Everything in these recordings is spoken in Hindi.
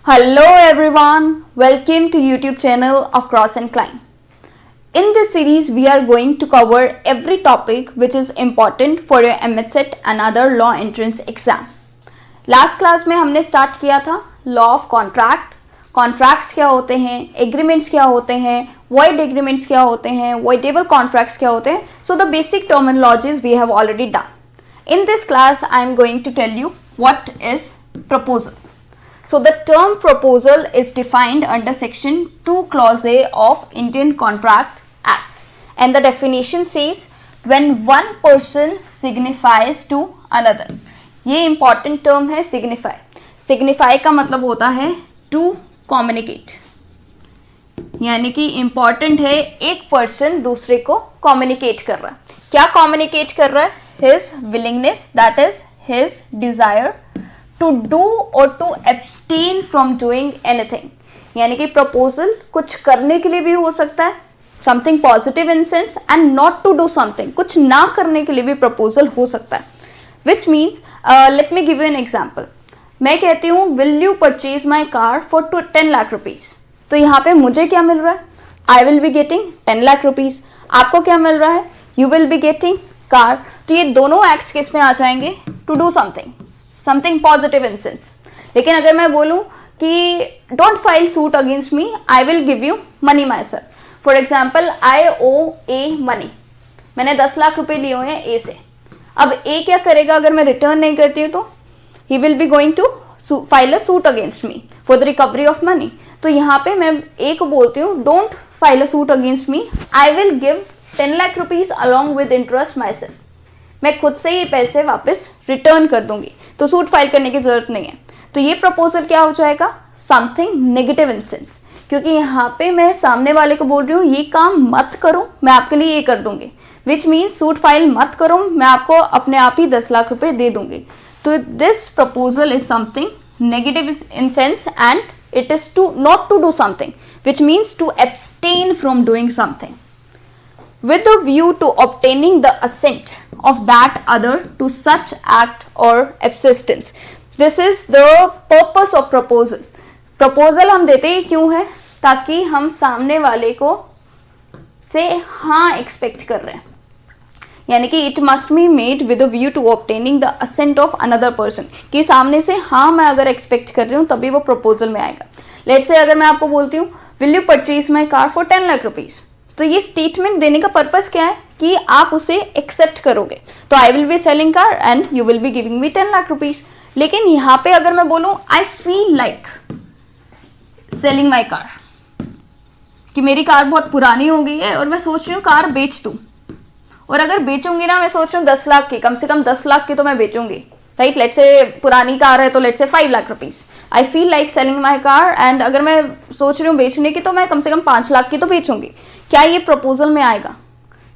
Hello everyone, welcome to YouTube channel of Cross and Climb. In this series, we are going to cover every topic which is important for your MHET and other law entrance exam. Last class में हमने start किया था law of contract, contracts क्या होते हैं, agreements क्या होते हैं, void agreements क्या होते हैं, voidable contracts क्या होते हैं. So the basic terminologies we have already done. In this class, I am going to tell you what is proposal. So the term proposal is defined under section 2 clause A of Indian Contract Act, and the definition says when one person signifies to another. ये important term है signify. Signify का मतलब होता है to communicate, यानी कि important है एक person दूसरे को communicate कर रहा है. क्या communicate कर रहा है? His willingness, that is his desire to do or to abstain from doing anything. यानी कि proposal कुछ करने के लिए भी हो सकता है, something positive in sense, and not to do something, कुछ ना करने के लिए भी proposal हो सकता है. Which means, let me give you an example. मैं कहती हूँ will you purchase my car for 10 lakh rupees. तो यहाँ पे मुझे क्या मिल रहा है? I will be getting 10 lakh rupees. आपको क्या मिल रहा है? You will be getting car. तो ये दोनों acts किस में आ जाएंगे? To do something. Something positive in sense. लेकिन अगर मैं बोलूँ कि don't file suit against me, I will give you money myself. For example, I owe A money. मैंने 10 लाख रुपए लिए हुए हैं A से. अब A क्या करेगा अगर मैं रिटर्न नहीं करती हूँ तो? He will be going to file a suit against me for the recovery of money. तो यहाँ पे मैं A को बोलती हूँ don't file a suit against me, I will give 10 lakh rupees along with interest myself. मैं खुद से ये पैसे वापस रिटर्न कर दूंगी, तो सूट फाइल करने की जरूरत नहीं है. तो ये प्रपोजल क्या हो जाएगा? समथिंग नेगेटिव इन सेंस, क्योंकि यहाँ पे मैं सामने वाले को बोल रही हूँ ये काम मत करो, मैं आपके लिए ये कर दूंगी. विच मीन्स सूट फाइल मत करो, मैं आपको अपने आप ही 10 लाख रुपए दे दूंगी. तो this proposal is something negative in sense and it is to not to do something, which means to abstain from doing something with a view to obtaining the assent of that other to such act or absistence. This is the purpose of proposal. Proposal हम देते ही क्यों है? ताकि हम सामने वाले को से हाँ एक्सपेक्ट कर रहे हैं, यानी कि it must be made with a view to obtaining the assent of another person. कि सामने से हाँ मैं अगर एक्सपेक्ट कर रही हूँ तभी वो proposal में आएगा. Let's say अगर मैं आपको बोलती हूँ will you purchase my car for 10 lakh rupees, तो ये स्टेटमेंट देने का पर्पस क्या है कि आप उसे एक्सेप्ट करोगे. तो I will be selling car and you will be giving me 10 lakh rupees. लेकिन यहाँ पे अगर मैं बोलूँ I feel like selling my car, कि मेरी कार बहुत पुरानी हो गई है और मैं सोच रही हूँ कार बेच दूँ, और अगर बेचूंगी ना, मैं सोच रही हूँ 10 लाख की, कम से कम 10 लाख की तो मैं बेचूंगी, राइट. लेट्स से पुरानी कार है तो लेट्स से 5 lakh rupees. I feel like selling my car and अगर मैं सोच रही हूँ बेचने की तो मैं कम से कम 5 लाख की तो बेचूंगी. क्या ये प्रपोजल में आएगा?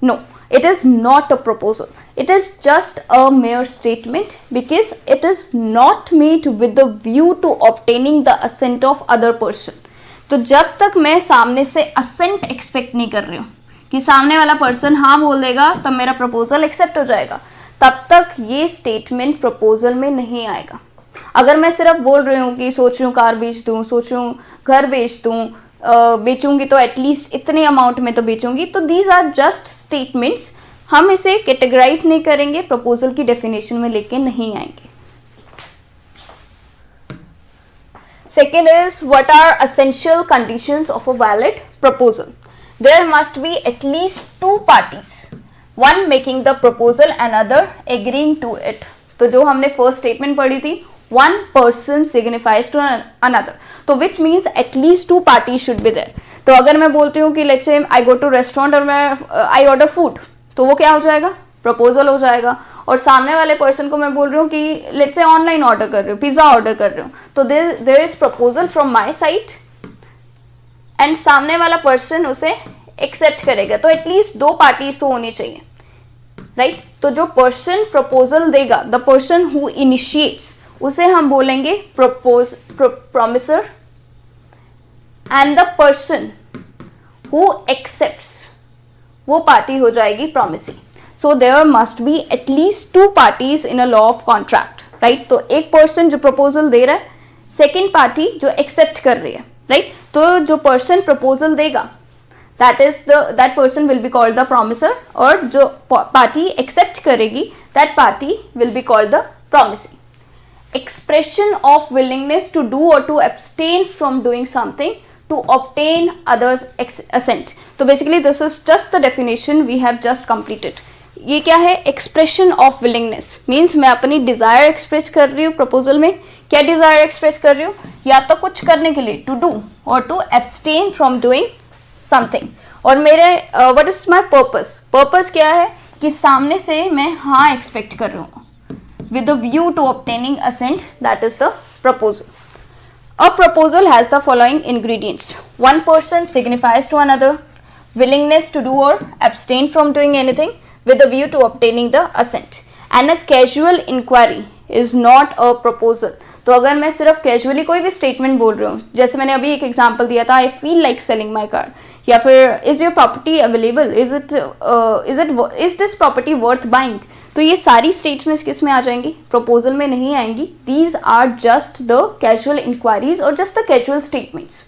No, it is not a proposal. It is just a mere statement because it is not made with the view to obtaining the assent of other person. तो जब तक मैं सामने से असेंट एक्सपेक्ट नहीं कर रही हूँ कि सामने वाला पर्सन हाँ बोल देगा तब मेरा प्रपोजल एक्सेप्ट हो जाएगा, तब तक ये स्टेटमेंट प्रपोजल में नहीं आएगा. अगर मैं सिर्फ बोल रही हूँ कि सोच रही हूँ कार बेच दूँ, सोच रही हूँ घर बेच दूँ, बेचूंगी तो एटलीस्ट इतने अमाउंट में तो बेचूंगी, तो दीज आर जस्ट स्टेटमेंट्स. हम इसे कैटेगराइज नहीं करेंगे, प्रपोजल की डेफिनेशन में लेके नहीं आएंगे. Second is what are essential conditions of a valid proposal. There must be at least 2 parties, one making the proposal and other agreeing to it. तो जो हमने फर्स्ट स्टेटमेंट पढ़ी थी, one person signifies to another, तो which means at least 2 parties should be there. तो अगर मैं बोलती हूँ कि let's say I go to restaurant और मैं I order food, तो वो क्या हो जाएगा? प्रपोजल हो जाएगा. और सामने वाले पर्सन को मैं बोल रही हूँ कि let's say ऑनलाइन ऑर्डर कर रही हूँ, पिज्जा ऑर्डर कर रही हूँ, तो there is proposal from my side and सामने वाला पर्सन उसे एक्सेप्ट करेगा. तो एटलीस्ट 2 पार्टीज तो होनी चाहिए, राइट. तो जो पर्सन प्रपोजल देगा, द पर्सन हु इनिशिएट्स, उसे हम बोलेंगे promiser, and the person who accepts, वो पार्टी हो जाएगी promisee. So there must be at least 2 parties in a law of contract, right? तो एक पर्सन जो प्रपोजल दे रहा है, सेकेंड पार्टी जो एक्सेप्ट कर रही है, राइट? तो जो पर्सन प्रपोजल देगा that person will be called the promiser, और जो पार्टी एक्सेप्ट करेगी that party will be called the promisee. Expression of willingness to do or to abstain from doing something to obtain others assent. तो basically this is just the definition we have just completed. ये क्या है? एक्सप्रेशन ऑफ विलिंगनेस मीन्स मैं अपनी डिजायर एक्सप्रेस कर रही हूँ प्रपोजल में. क्या डिजायर एक्सप्रेस कर रही हूँ? या तो कुछ करने के लिए टू डू और to abstain from doing something. और मेरे what is my purpose? Purpose क्या है कि सामने से मैं हाँ एक्सपेक्ट कर रहा हूँ with the view to obtaining assent, that is the proposal. A proposal has the following ingredients. One person signifies to another willingness to do or abstain from doing anything with a view to obtaining the assent. And a casual inquiry is not a proposal. तो अगर मैं सिर्फ कैजुअली कोई भी स्टेटमेंट बोल रही हूँ, जैसे मैंने अभी एक एग्जांपल दिया था, I feel like selling my car, या फिर is your property available, is this property worth buying, तो ये सारी स्टेटमेंट्स किस में आ जाएंगी? प्रपोजल में नहीं आएंगी. These are just the casual inquiries और just the casual statements.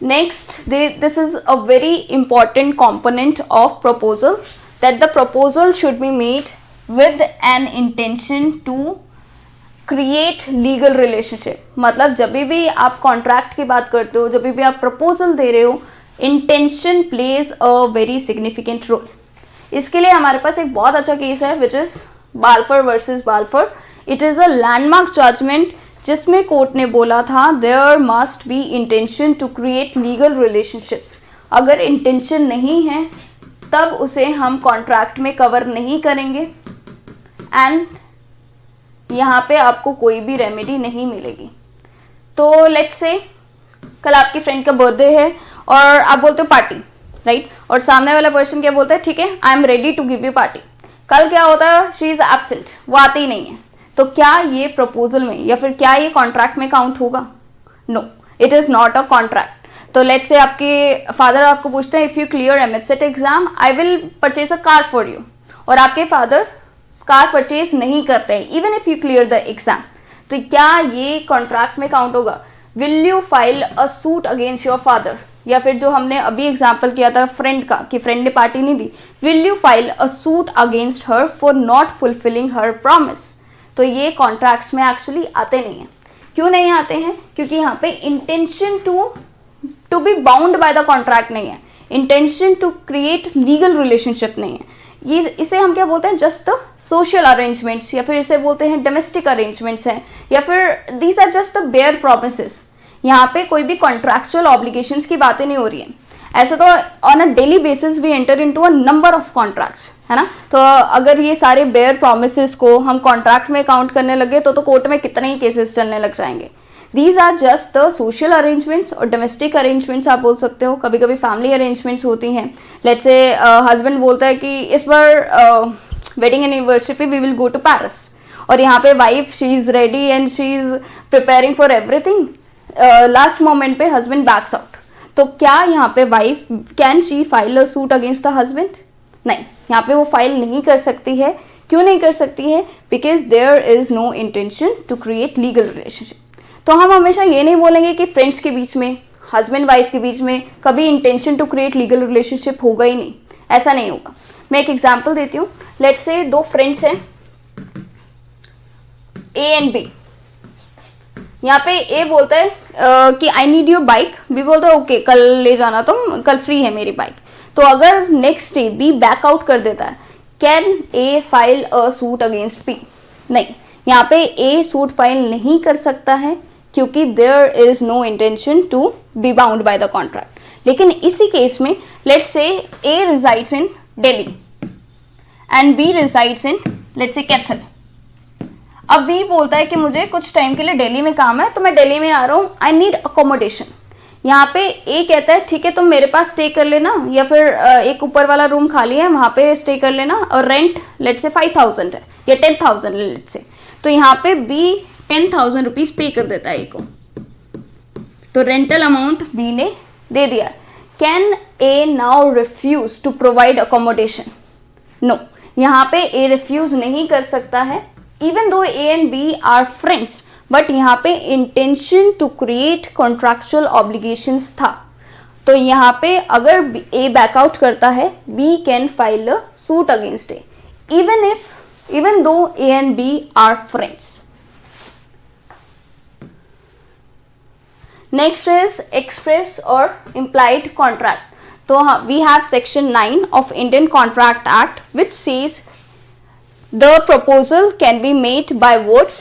Next, this is a very important component of proposal, that the proposal should be made with an intention to create legal relationship. मतलब जब भी आप कॉन्ट्रैक्ट की बात करते हो, जब भी आप प्रपोजल दे रहे हो, intention plays a very significant role. इसके लिए हमारे पास एक बहुत अच्छा केस है which is Balfour versus Balfour. It is a landmark judgement जिसमें कोर्ट ने बोला था there must be intention to create legal relationships. अगर इंटेंशन नहीं है तब उसे हम कॉन्ट्रैक्ट में कवर नहीं करेंगे एंड यहाँ पे आपको कोई भी रेमेडी नहीं मिलेगी. तो लेट्स से कल आपकी फ्रेंड का बर्थडे है और आप बोलते हो पार्टी, राइट? और सामने वाला पर्सन क्या बोलता है? ठीक है, I am ready to give you party. कल क्या होता है? शी इज एब्सेंट, वो आती ही नहीं है. तो क्या ये प्रपोजल में या फिर क्या ये कॉन्ट्रैक्ट में काउंट होगा? No, it is not a contract. तो लेट्स से आपके फादर आपको पूछते हैं if you clear MHCET exam I will purchase a car for you, और आपके फादर कार परचेज नहीं करते हैं even if you clear the exam. तो क्या ये कॉन्ट्रैक्ट में काउंट होगा? Will you file a suit against your father? या फिर जो हमने अभी एग्जांपल किया था फ्रेंड का कि फ्रेंड ने पार्टी नहीं दी, will you file a suit against her for not fulfilling her promise? तो ये कॉन्ट्रैक्ट्स में एक्चुअली आते नहीं हैं. क्यों नहीं आते हैं? क्योंकि यहाँ पे intention to be bound by the contract नहीं है, intention to create legal relationship नहीं है. ये इसे हम क्या बोलते हैं? जस्ट द सोशल अरेंजमेंट्स, या फिर इसे बोलते हैं डोमेस्टिक अरेंजमेंट्स हैं, या फिर these are just the bare promises. यहाँ पे कोई भी कॉन्ट्रैक्चुअल ऑब्लिगेशंस की बातें नहीं हो रही है. ऐसे तो on a daily basis we enter into a number of contracts, है ना? तो अगर ये सारे बेयर प्रॉमिसेस को हम कॉन्ट्रैक्ट में काउंट करने लगे तो कोर्ट में कितने ही केसेस चलने लग जाएंगे. These are just the social arrangements और डोमेस्टिक अरेंजमेंट्स आप बोल सकते हो. कभी कभी फैमिली अरेंजमेंट्स होती हैं. लेट्स से हस्बैंड बोलता है कि इस बार वेडिंग एनिवर्सरी पे we will go to Paris, और यहाँ पे wife she is ready and she is preparing for everything. Last moment पे हस्बैंड बैक्स आउट. तो क्या यहाँ पे wife can she file a suit against the husband? नहीं, यहाँ पे वो फाइल नहीं कर सकती है. क्यों नहीं कर सकती है? Because there is no intention to create legal relationship. तो हम हमेशा ये नहीं बोलेंगे कि फ्रेंड्स के बीच में, हस्बैंड वाइफ के बीच में कभी intention to create legal relationship होगा ही नहीं. ऐसा नहीं होगा. मैं एक एग्जांपल देती हूँ. लेट्स से दो फ्रेंड्स हैं ए एंड बी. यहाँ पे ए बोलता है कि I need your bike. B बोलता है ओके कल ले जाना, तुम कल फ्री है मेरी बाइक. तो अगर नेक्स्ट डे बी बैकआउट कर देता है, can A file a suit against B? नहीं, यहाँ पे ए सूट फाइल नहीं कर सकता है क्योंकि there is no intention to be bound by the contract. लेकिन इसी केस में let's say A resides in Delhi and B resides in let's say Kaithal. अब बी बोलता है कि मुझे कुछ टाइम के लिए दिल्ली में काम है तो मैं दिल्ली में आ रहा हूँ, आई नीड अकोमोडेशन. यहाँ पे ए कहता है ठीक है तुम मेरे पास स्टे कर लेना, या फिर एक ऊपर वाला रूम खाली है वहाँ पे स्टे कर लेना, और रेंट लेट्स से 5,000 है या 10,000 लेट्स से. तो यहाँ पे बी 10,000 रुपीज पे कर देता है ए को. तो रेंटल अमाउंट बी ने दे दिया. Can A now refuse to provide accommodation? No, यहाँ पे ए रिफ्यूज नहीं कर सकता है even though A and B are friends, but यहाँ पे intention to create contractual obligations था। तो यहाँ पे अगर ए बैकआउट करता है, B can file a suit against A even though A and B are friends. Next is express और इम्प्लाइड कॉन्ट्रैक्ट। तो we have section 9 of Indian contract act which says the proposal can be made by words,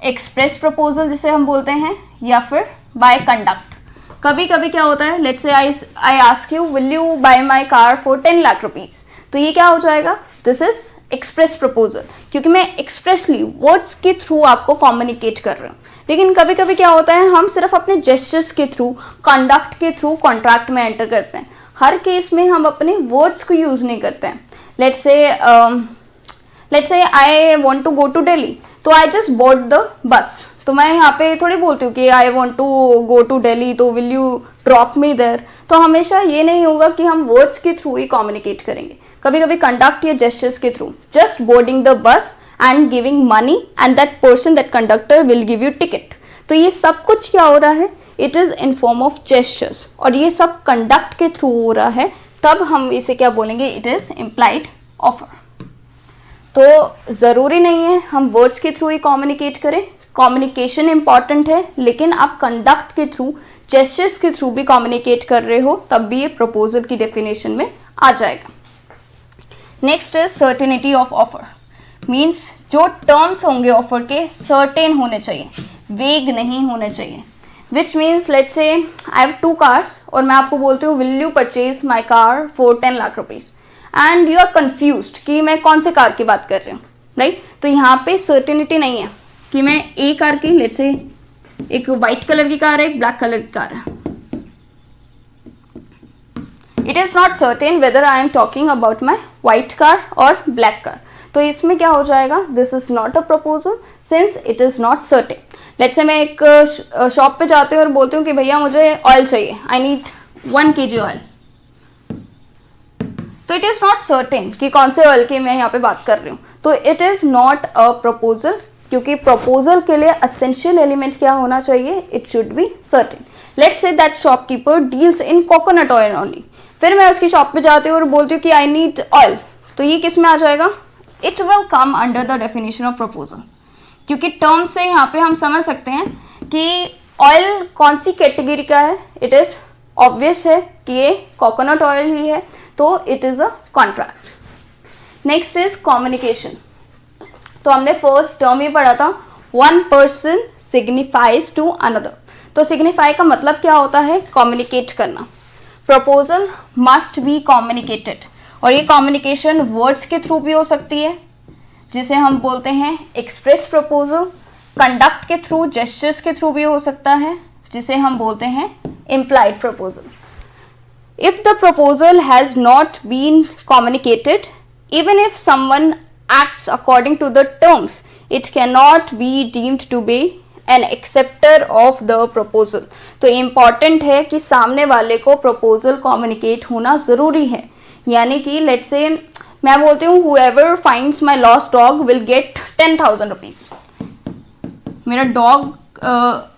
express proposal जिसे हम बोलते हैं, या फिर बाय कंडक्ट। कभी कभी क्या होता है, let's say I ask you will you buy my car for 10 lakh rupees, तो ये क्या हो जाएगा, दिस इज एक्सप्रेस प्रपोजल, क्योंकि मैं एक्सप्रेसली वर्ड्स के थ्रू आपको कम्युनिकेट कर रहा हूँ। लेकिन कभी कभी क्या होता है, हम सिर्फ अपने जेस्चर्स के थ्रू, कंडक्ट के थ्रू कॉन्ट्रैक्ट में एंटर करते हैं। हर केस में हम अपने वर्ड्स को यूज नहीं करते हैं। Let's say I want to go to Delhi, तो I just board the bus. तो मैं यहाँ पे थोड़ी बोलती हूँ कि I want to go to Delhi, तो will you drop me there. तो हमेशा ये नहीं होगा कि हम वर्ड्स के थ्रू ही कम्युनिकेट करेंगे, कभी कभी कंडक्ट या जेस्चर्स के through, just boarding the bus and giving money and that person, that conductor will give you ticket. तो ये सब कुछ क्या हो रहा है, it is in form of gestures, और ये सब कंडक्ट के थ्रू हो रहा है, तब हम इसे क्या बोलेंगे, इट इज इम्प्लाइड ऑफर। तो ज़रूरी नहीं है हम वर्ड्स के थ्रू ही कम्युनिकेट करें, कम्युनिकेशन इंपॉर्टेंट है, लेकिन आप कंडक्ट के थ्रू, जेस्चर्स के थ्रू भी कम्युनिकेट कर रहे हो, तब भी ये प्रपोजल की डेफिनेशन में आ जाएगा। Next is certainty of offer, means जो टर्म्स होंगे ऑफर के सर्टेन होने चाहिए, वेग नहीं होने चाहिए। Which means let's say I have 2 cars और मैं आपको बोलती हूँ will you purchase my car for 10 lakh rupees, and you are confused कि मैं कौन से कार की बात कर रही हूँ, राइट। तो यहाँ पे सर्टेनिटी नहीं है कि मैं ए कार की, लेट्स से एक वाइट कलर की कार है, एक ब्लैक कलर की कार है, it is not certain whether I am talking about my white car और ब्लैक कार। तो इसमें क्या हो जाएगा, this is not a proposal since it is not certain. Let's say मैं एक शॉप पे जाती हूँ और बोलती हूँ कि भैया मुझे ऑयल चाहिए, आई नीड 1 kg ऑयल, तो इट इज नॉट सर्टेन कि कौन से ऑयल की मैं यहाँ पे बात कर रही हूँ, तो it is not a proposal, क्योंकि प्रपोजल के लिए एसेंशियल एलिमेंट क्या होना चाहिए, it should be certain. Let's say that shopkeeper deals in coconut oil only, फिर मैं उसकी शॉप पे जाती हूँ और बोलती हूँ कि आई नीड ऑयल, तो ये किस में आ जाएगा, it will come under the definition of proposal, क्योंकि टर्म से यहाँ पे हम समझ सकते हैं कि ऑयल कौन सी कैटेगरी का है, इट इज ऑब्वियस है कि ये कोकोनट ऑयल ही है, तो it is a contract. Next is communication. तो हमने फर्स्ट टर्म ही पढ़ा था, 1 person सिग्निफाइज टू अनदर। तो सिग्निफाई का मतलब क्या होता है, कम्युनिकेट करना। प्रपोजल मस्ट बी कम्युनिकेटेड, और ये कम्युनिकेशन वर्ड्स के थ्रू भी हो सकती है, जिसे हम बोलते हैं एक्सप्रेस प्रपोजल, कंडक्ट के थ्रू, जेस्चर्स के थ्रू भी हो सकता है, जिसे हम बोलते हैं implied proposal. If the proposal has not been communicated, even if someone acts according to the terms, it cannot be deemed to be an acceptor of the proposal. तो important है कि सामने वाले को proposal communicate होना ज़रूरी है। यानी कि let's say मैं बोलती हूँ whoever finds my lost dog will get 10,000 rupees. मेरा डॉग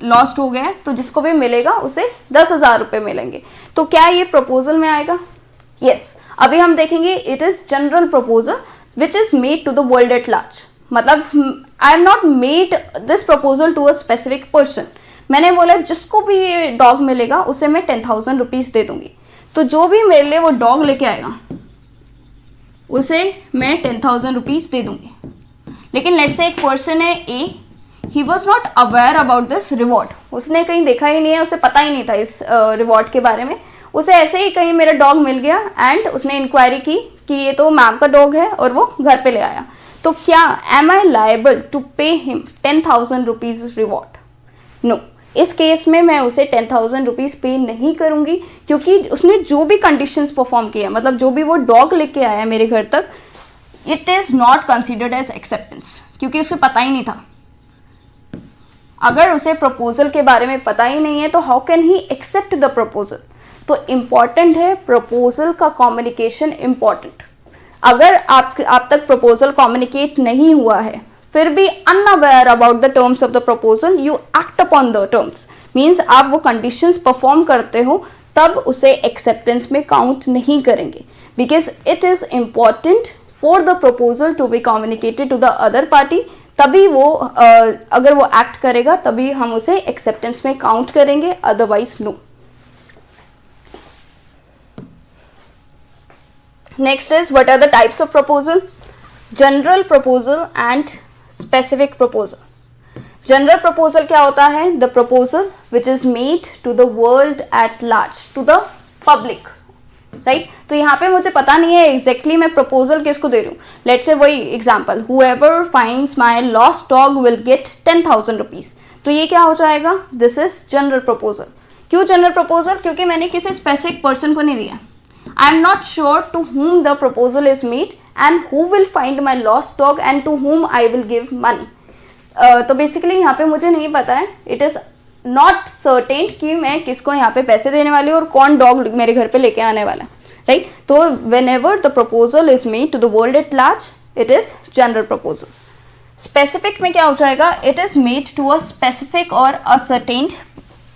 लॉस्ट हो गया है, तो जिसको भी मिलेगा उसे 10,000 रुपये मिलेंगे। तो क्या ये प्रपोजल में आएगा? यस। अभी हम देखेंगे it is general proposal which is made to the world at large. मतलब I am not made this proposal to a specific person. मैंने बोला जिसको भी ये डॉग मिलेगा उसे मैं 10,000 रुपीज़ दे दूंगी। तो जो भी मेरे लिए वो डॉग लेके आएगा उसे मैं 10,000 रुपीज़ दे दूंगी। लेकिन लेट्स से एक पर्सन है a, he was not aware about this reward. उसने कहीं देखा ही नहीं है, उसे पता ही नहीं था इस रिवॉर्ड के बारे में। उसे ऐसे ही कहीं मेरा डॉग मिल गया एंड उसने इंक्वायरी की कि ये तो मैम का डॉग है और वो घर पे ले आया। तो क्या am I liable to pay him 10,000 rupees reward? No. इस केस में मैं उसे 10,000 रुपीज़ पे नहीं करूँगी, क्योंकि उसने जो भी कंडीशंस परफॉर्म किया, मतलब जो भी वो डॉग लेके आया मेरे घर तक, it is not considered as acceptance, क्योंकि उसे पता ही नहीं था। अगर उसे प्रपोजल के बारे में पता ही नहीं है तो how can he accept the proposal? तो इम्पॉर्टेंट है प्रपोजल का कम्युनिकेशन इम्पॉर्टेंट। अगर आप तक प्रपोजल कम्युनिकेट नहीं हुआ है, फिर भी unaware about the terms of the proposal, you act upon the terms, means आप वो कंडीशंस परफॉर्म करते हो, तब उसे एक्सेप्टेंस में काउंट नहीं करेंगे, because it is important for the proposal to be communicated to the other party. तभी वो अगर वो एक्ट करेगा तभी हम उसे एक्सेप्टेंस में काउंट करेंगे, otherwise no. Next is what are the types of proposal? General proposal and specific proposal. General proposal क्या होता है? The proposal which is made to the world at large, to the public, right? तो यहाँ पे मुझे पता नहीं है एग्जैक्टली मैं प्रपोजल किसको दे रही हूँ। लेट्स से वही example, whoever finds my lost dog will get 10,000 rupees. तो ये क्या हो जाएगा? This is general proposal. क्यों जनरल प्रपोजल? क्योंकि मैंने किसी स्पेसिफिक पर्सन को नहीं दिया। I am not sure to whom the proposal is made and who will find my lost dog and to whom I will give money. तो बेसिकली यहाँ पे मुझे नहीं पता है, इट इज नॉट सर्टेन कि मैं किसको यहाँ पे पैसे देने वाली हूँ और कौन डॉग मेरे घर पे लेके आने वाला है, राइट? तो whenever the proposal is made to the world at large, it is general proposal. Specific में क्या हो जाएगा? It is made to a specific और अ सर्टेन्ड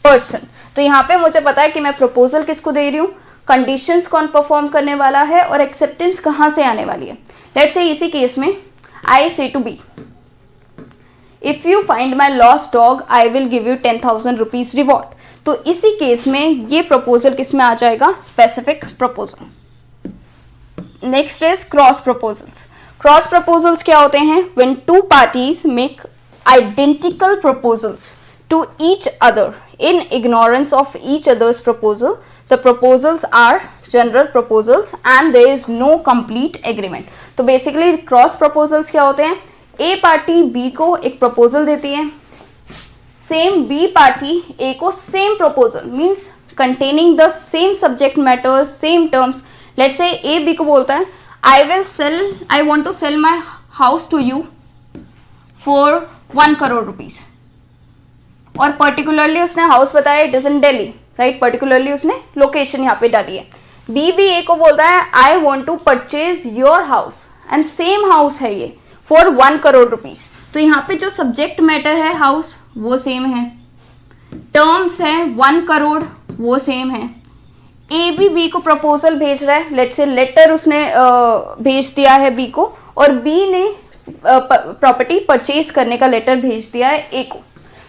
पर्सन। तो यहाँ पे मुझे पता है कि मैं प्रपोजल किसको दे रही हूँ, कंडीशंस कौन परफॉर्म करने वाला है और एक्सेप्टेंस कहाँ से आने वाली है। लेट्स से इसी केस में I say to be, if you find my lost dog I will give you 10,000 rupees reward. तो इसी केस में ये प्रपोजल किस में आ जाएगा? Specific proposal. Next is cross proposals. Cross proposals क्या होते हैं? When two parties make identical proposals to each other in ignorance of each other's proposal, the proposals are general proposals and there is no complete agreement. तो basically cross proposals क्या होते हैं? A पार्टी B को एक proposal देती है, same B पार्टी A को same proposal means containing the same subject matter, same terms. Let's say A B को बोलता है I want to sell my house to you for 1 crore rupees और particularly उसने हाउस बताया it is in Delhi, right? Particularly उसने लोकेशन यहाँ पे डाली है। बी भी ए को बोलता है I want to purchase your house and same house है ये फॉर 1 करोड़ रुपीज। तो यहाँ पे जो सब्जेक्ट मैटर है हाउस वो सेम है, टर्म्स है 1 करोड़ वो सेम है। ए भी बी को प्रपोजल भेज रहा है, लेट्स से लेटर उसने भेज दिया है बी को और बी ने प्रॉपर्टी परचेज करने का लेटर भेज दिया है ए को।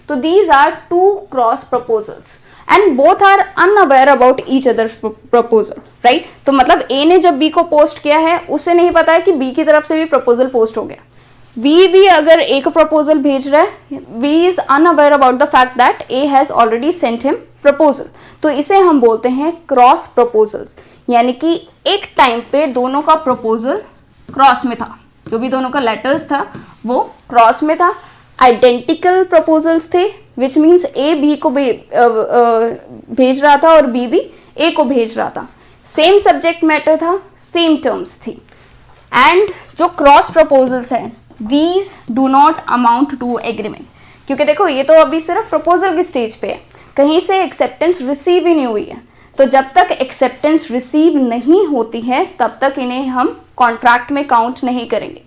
तो these are two cross proposals and both are unaware about each other proposal, right? तो मतलब ए ने जब बी को पोस्ट किया है उसे नहीं पता है कि बी की तरफ से भी प्रपोजल पोस्ट हो गया। बी भी अगर ए को प्रपोजल भेज रहा है, B is unaware about the fact that A has already sent him proposal. तो इसे हम बोलते हैं क्रॉस प्रपोजल्स, यानी कि एक टाइम पे दोनों का प्रपोजल क्रॉस में था, जो भी दोनों का लेटर्स था वो क्रॉस में था। आइडेंटिकल प्रपोजल्स थे विच मीन्स ए बी को भेज रहा था और बी भी ए को भेज रहा था, सेम सब्जेक्ट मैटर था, सेम टर्म्स थी। एंड जो क्रॉस प्रपोजल्स हैं these do not amount to agreement, क्योंकि देखो ये तो अभी सिर्फ प्रपोजल की स्टेज पे है, कहीं से एक्सेप्टेंस रिसीव ही नहीं हुई है। तो जब तक एक्सेप्टेंस रिसीव नहीं होती है तब तक इन्हें हम कॉन्ट्रैक्ट में काउंट नहीं करेंगे।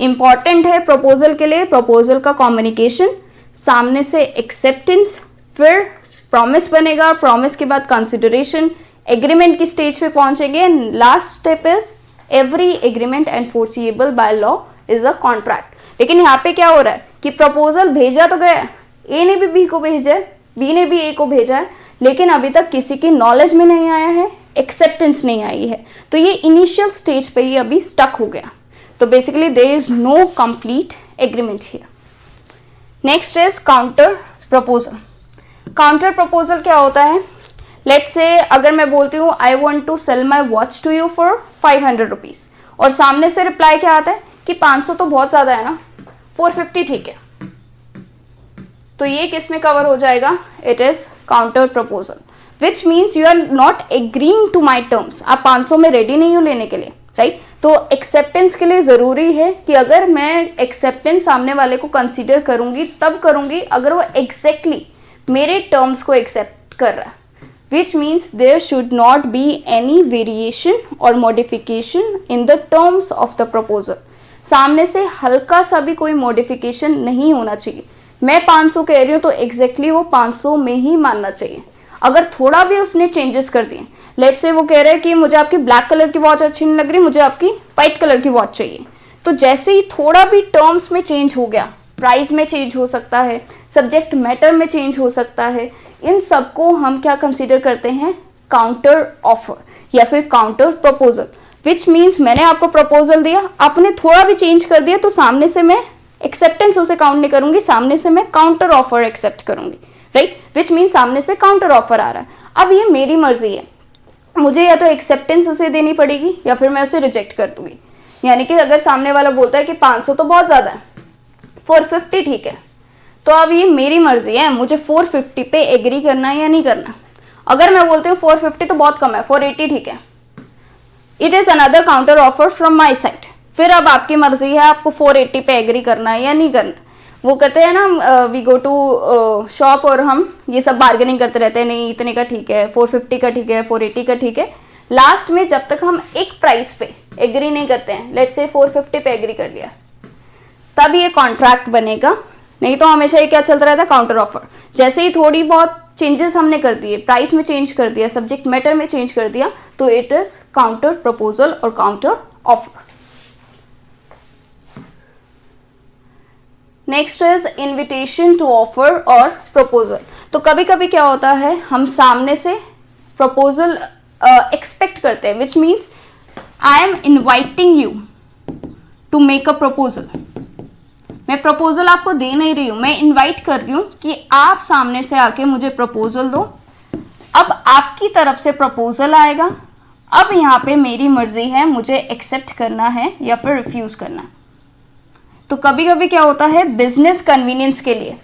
इंपॉर्टेंट है प्रपोजल के लिए प्रपोजल का कम्युनिकेशन, सामने से एक्सेप्टेंस, फिर प्रॉमिस बनेगा, प्रॉमिस के बाद कंसिडरेशन, एग्रीमेंट की स्टेज पे पहुंचेंगे। Last step is every agreement enforceable by law is a contract. लेकिन यहाँ पे क्या हो रहा है कि प्रपोजल भेजा तो गया, ए ने भी बी को भेजा है, बी ने भी ए को भेजा है, लेकिन अभी तक किसी की नॉलेज में नहीं आया है, एक्सेप्टेंस नहीं आई है, तो ये इनिशियल स्टेज पे ही अभी स्टक हो गया। तो basically there is no complete agreement here. Next is counter proposal. Counter proposal क्या होता है? लेट्स से अगर मैं बोलती हूँ I want to sell my watch to you for 500 rupees और सामने से रिप्लाई क्या आता है कि 500 तो बहुत ज्यादा है ना, 450 ठीक है। तो ये किस में कवर हो जाएगा? It is counter proposal, which means you are not agreeing to my terms. आप 500 में रेडी नहीं हो लेने के लिए, राइट? तो एक्सेप्टेंस के लिए ज़रूरी है कि अगर मैं एक्सेप्टेंस सामने वाले को कंसीडर करूंगी तब करूंगी अगर वो एग्जैक्टली मेरे टर्म्स को एक्सेप्ट कर रहा है। which means there should not be any variation or modification in the terms of the proposal. सामने से हल्का सा भी कोई मॉडिफिकेशन नहीं होना चाहिए. मैं 500 कह रही हूँ तो एग्जैक्टली वो 500 में ही मानना चाहिए. अगर थोड़ा भी उसने चेंजेस कर दिए, लेट्स से वो कह रहे हैं कि मुझे आपकी ब्लैक कलर की वॉच अच्छी नहीं लग रही, मुझे आपकी व्हाइट कलर की वॉच चाहिए, तो जैसे ही थोड़ा भी टर्म्स में चेंज हो गया, प्राइस में चेंज हो सकता है, सब्जेक्ट मैटर में चेंज हो सकता है, इन सबको हम क्या कंसीडर करते हैं, काउंटर ऑफर या फिर काउंटर प्रपोजल. विच मीन्स मैंने आपको प्रपोजल दिया, आपने थोड़ा भी चेंज कर दिया तो सामने से मैं एक्सेप्टेंस उसे काउंट नहीं करूंगी, सामने से मैं काउंटर ऑफर एक्सेप्ट करूंगी, राइट. विच मीन्स सामने से काउंटर ऑफर आ रहा है. अब ये मेरी मर्जी है, मुझे या तो एक्सेप्टेंस उसे देनी पड़ेगी या फिर मैं उसे रिजेक्ट कर दूंगी. यानी कि अगर सामने वाला बोलता है कि 500 तो बहुत ज़्यादा है, 450 ठीक है, तो अब ये मेरी मर्जी है, मुझे 450 पे एग्री करना है या नहीं करना. अगर मैं बोलती हूँ 450 तो बहुत कम है, 480 ठीक है, it is another counter offer from my side. फिर अब आपकी मर्जी है आपको 480 पे एग्री करना है या नहीं करना. वो कहते हैं ना, वी गो टू शॉप और हम ये सब बार्गेनिंग करते रहते हैं, नहीं इतने का ठीक है, 450 का ठीक है, 480 का ठीक है. लास्ट में जब तक हम एक प्राइस पे एग्री नहीं करते हैं, लेट्स से 450 पे एग्री कर लिया, तब ये कॉन्ट्रैक्ट बनेगा. नहीं तो हमेशा ये क्या चलता रहता है, काउंटर ऑफर. जैसे ही थोड़ी बहुत चेंजेस हमने कर दिए, प्राइस में चेंज कर दिया, सब्जेक्ट मैटर में चेंज कर दिया, तो इट इज काउंटर प्रपोजल और counter offer. Next is invitation to offer और प्रपोजल. तो कभी कभी क्या होता है, हम सामने से प्रपोजल एक्सपेक्ट करते हैं, which means I am inviting you to make a proposal. मैं प्रपोजल आपको दे नहीं रही हूं, मैं इनवाइट कर रही हूं कि आप सामने से आके मुझे प्रपोजल दो. अब आपकी तरफ से प्रपोजल आएगा, अब यहाँ पे मेरी मर्जी है मुझे एक्सेप्ट करना है या फिर रिफ्यूज करना. तो कभी कभी क्या होता है, बिजनेस कन्वीनियंस के लिए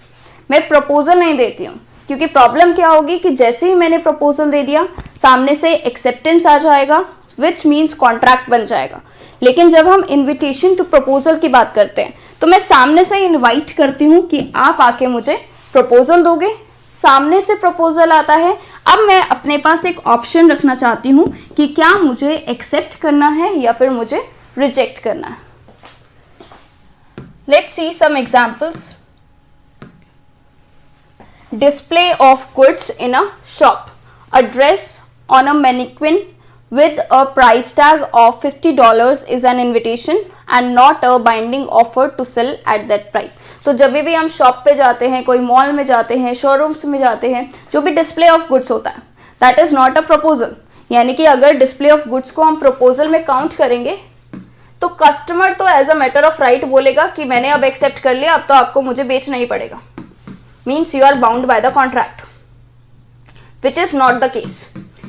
मैं प्रपोजल नहीं देती हूँ, क्योंकि प्रॉब्लम क्या होगी कि जैसे ही मैंने प्रपोजल दे दिया, सामने से एक्सेप्टेंस आ जाएगा, विच मीन्स कॉन्ट्रैक्ट बन जाएगा. लेकिन जब हम इन्विटेशन टू प्रपोजल की बात करते हैं, तो मैं सामने से इनवाइट करती हूँ कि आप आके मुझे प्रपोजल दोगे. सामने से प्रपोजल आता है, अब मैं अपने पास एक ऑप्शन रखना चाहती हूँ कि क्या मुझे एक्सेप्ट करना है या फिर मुझे रिजेक्ट करना है. Let's see some examples. Display of goods in a shop. A dress on a mannequin with a price tag of $50 is an invitation and not a binding offer to sell at that price. तो जब भी हम शॉप पे जाते हैं, कोई मॉल में जाते हैं, शोरूम्स में जाते हैं, जो भी डिस्प्ले ऑफ गुड्स होता है, that is not a proposal. यानी कि अगर डिस्प्ले ऑफ गुड्स को हम प्रपोजल में काउंट करेंगे, तो कस्टमर तो as a matter of right बोलेगा कि मैंने अब एक्सेप्ट कर लिया, अब तो आपको मुझे बेचना ही पड़ेगा. Means you are bound by the contract, which is not the case.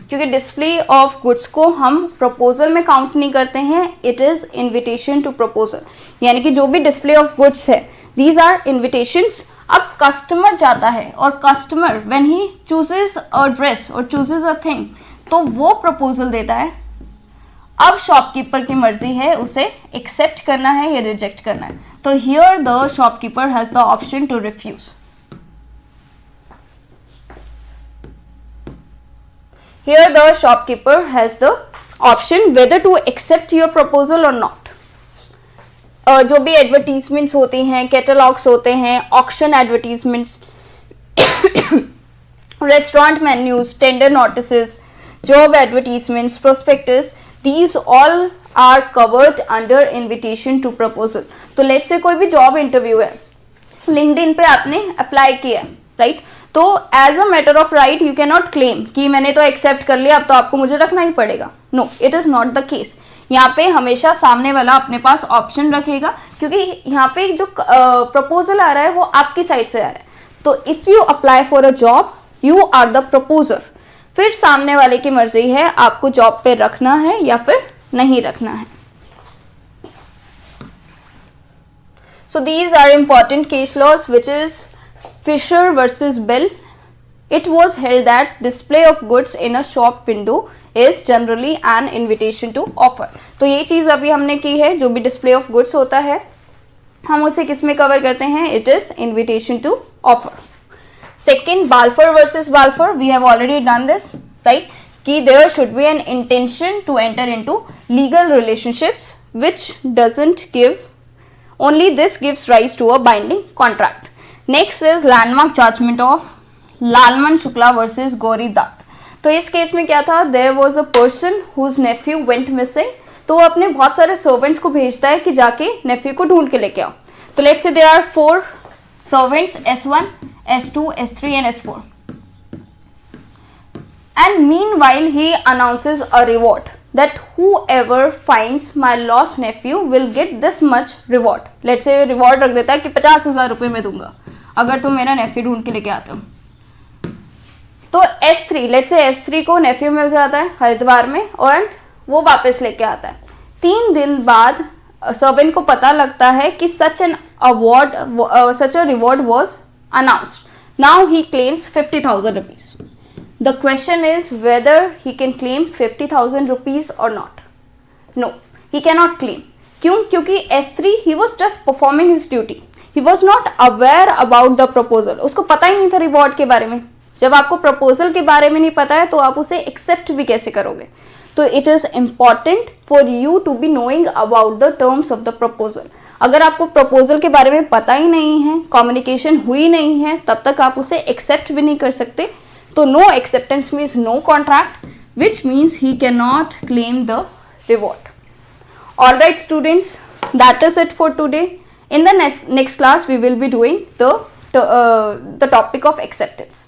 क्योंकि डिस्प्ले ऑफ गुड्स को हम प्रपोजल में काउंट नहीं करते हैं, it is invitation to proposal. यानी कि जो भी डिस्प्ले ऑफ गुड्स है, दीज आर इन्विटेशंस. अब कस्टमर जाता है और customer when he chooses a dress और चूजेस अ थिंग, तो वो प्रपोजल देता है. अब शॉपकीपर की मर्जी है उसे एक्सेप्ट करना है या रिजेक्ट करना है. तो here the shopkeeper has the option to refuse. Here the shopkeeper has the option whether to accept your proposal or not. जो भी एडवर्टीजमेंट्स होती हैं, कैटलॉग्स होते हैं, auction advertisements, restaurant menus, tender notices, job advertisements, prospectus, these all are covered under invitation to proposal. तो लेट्स से कोई भी जॉब इंटरव्यू है, लिंक्डइन पे आपने अप्लाई किया, राइट. तो as a matter of right you can not claim कि मैंने तो एक्सेप्ट कर लिया, अब तो आपको मुझे रखना ही पड़ेगा. No, it is not the case. यहाँ पे हमेशा सामने वाला अपने पास ऑप्शन रखेगा, क्योंकि यहाँ पे जो प्रपोजल आ रहा है वो आपकी साइड से आ रहा है. तो if you apply for a job, you are the proposer. फिर सामने वाले की मर्जी है आपको जॉब पे रखना है या फिर नहीं रखना है. So these are important case laws, which is Fisher versus Bell. It was held that display of goods in a shop window is generally an invitation to offer. तो ये चीज अभी हमने की है, जो भी डिस्प्ले ऑफ गुड्स होता है हम उसे किस में कवर करते हैं, it is invitation to offer. Second, Balfour versus Balfour, we have already done this. right? कि there should be an intention to enter into legal relationships which doesn't give, only this gives rise to a binding contract. Next is landmark judgment of Lalman Shukla versus Gauri Dutt. तो इस केस में क्या था, there was a person whose nephew went missing. तो वो अपने बहुत सारे सर्वेंट्स को भेजता है कि जाके नेफ्यू को ढूंढ के लेके आओ. तो let's say there are 4 servants, S1, S2, S3 and S4. And meanwhile he announces a reward that whoever finds my lost nephew will get this much reward. Let's say reward रख देता है कि 50,000 रुपये में दूंगा अगर तुम मेरा नेफ्यू ढूंढ के लेके आते हो. तो S3, लेट्स से S3 को नेफ्यू मिल जाता है हरिद्वार में और वो वापस लेके आता है. 3 दिन बाद सर्वेंट को पता लगता है कि such a reward was announced. Now he claims 50,000 rupees. The question is whether he can claim 50,000 rupees or not. No, he cannot claim. क्यों? क्योंकि S3 he was just performing his duty. He was not aware about the proposal. उसको पता ही नहीं था रिवॉर्ड के बारे में. जब आपको प्रपोजल के बारे में नहीं पता है तो आप उसे एक्सेप्ट भी कैसे करोगे. तो it is important for you to be knowing about the terms of the proposal. अगर आपको प्रपोजल के बारे में पता ही नहीं है, कम्युनिकेशन हुई नहीं है, तब तक आप उसे एक्सेप्ट भी नहीं कर सकते. So no acceptance means no contract, which means he cannot claim the reward. Alright students, that is it for today. In the next class we will be doing the topic of acceptance.